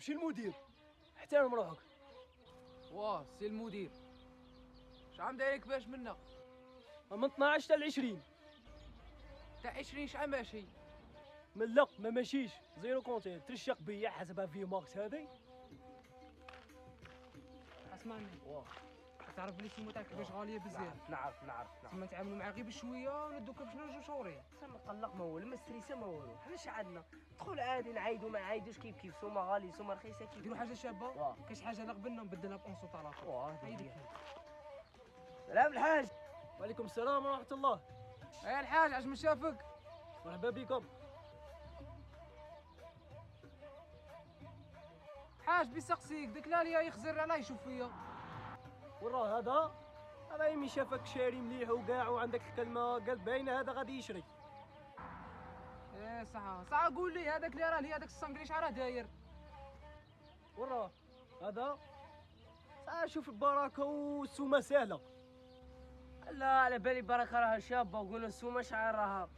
ماشي المدير. احترم روحك. واه سي المدير، شحال دايرك باش منا؟ من 12 حتى ل 20. تاع 20 شحال ماشي؟ من لا ما ماشيش زيرو كونتي. ترشق بيا حسبها في ماكس هذه. اسمعني، واه تعرف بلي السومه تاعك كيفاش غاليه بزاف. نعرف تما نتعاملوا معاه غير بشويه وندوك باش نرجعوا شهورين. ما قلق ما والو، ما ستريسا ما والو. حنا اش عندنا؟ دخل عادي نعايدو ما نعايدوش كيف سومه غالي سومه رخيصه كيف. نديروا حاجه شابه. واه. كاين شي حاجه لا قبلنا نبدلها بأونسو طلاق. هيديك. سلام الحاج. وعليكم السلام ورحمه الله. يا الحاج عاش من شافك. مرحبا بكم. حاج بيسقسيك داك لاليا يخزر عليه يشوف فيا. وراه هذا يمي شافك شاري مليح وكاع وعندك الكلمه قال باينه هذا غادي يشري. ايه صح قول لي هذاك اللي راه لي هذاك الصنقلي شحال راه داير؟ وراه هذا شوف البركه والسومه سهله. لا على بالي بركه راها شابه وقولوا السومه شعر راها.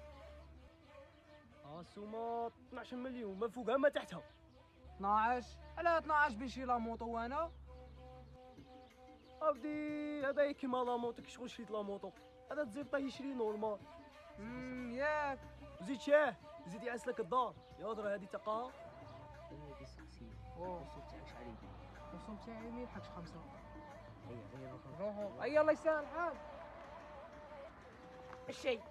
السومه 12 مليون ما فوقها ما تحتها. 12 على 12 بنشي لا موطو وانا. عبدي هذا كيما لا موطو. كي شغل شريت لا موطو هذا تزيد يشري نورمال. ياك زيد شاه زيد يعسلك الدار يا هضره هذه تقاها. هذه سقسي. اوه الصوت تاعك شحال يدير؟ الرسوم تاعي ما يلحقش 5. هيا روحوا اي الله يسهل الحال. الشيء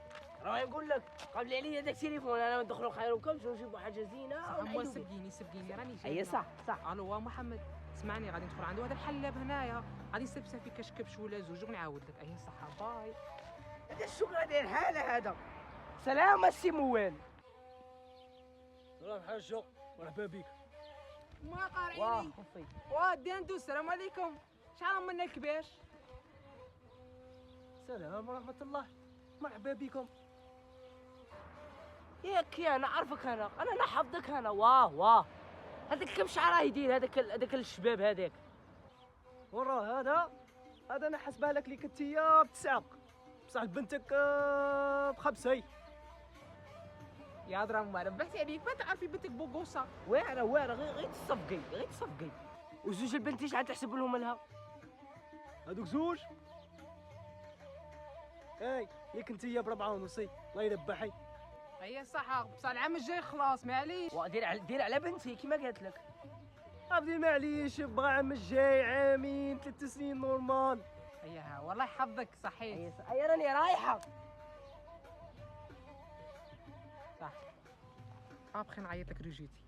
راه نقول لك قبل عليا داك التليفون انا ندخلوا خيركم نجيبوا حاجه زينه صح هو سبقيني راني جاي. اي صح. الو هو محمد اسمعني غادي ندخل عنده هذا الحلاب هنايا غادي نسبسه في كاش كبش ولا زوج ونعاود لك. اي صحه باي. هذا الشغل داير حاله هذا. سلام السي موال. سلام حاجه مرحبا بك. ما قارعيني. واه خفي. ودي ندوز. السلام عليكم. شحال منا الكباش؟ سلام ورحمه الله. مرحبا بكم. ياك انا عارفك انا نحفظك انا. واه هذاك كم شعره يدير هذاك الشباب هذاك. وراه هذا انا حسبها لك ليك انتيا ب9 بصح بنتك ب5. يا درام ما ربحت عليك ما تعرفي بنتك بوغوصه. واعره غير تصفقي. وزوج البنت شحال تحسب لهم لها؟ هذوك زوج. ليك انتيا ب4.5. الله يربحي. هي صح بصح العام الجاي خلاص معليش. دير على بنتي كيما قالت لك. عبدي معليش بغا عام الجاي عامين 3 سنين نورمال. ايها والله حظك صحيح. هي راني رايحه. صح ابخي نعيط لك رجيتي.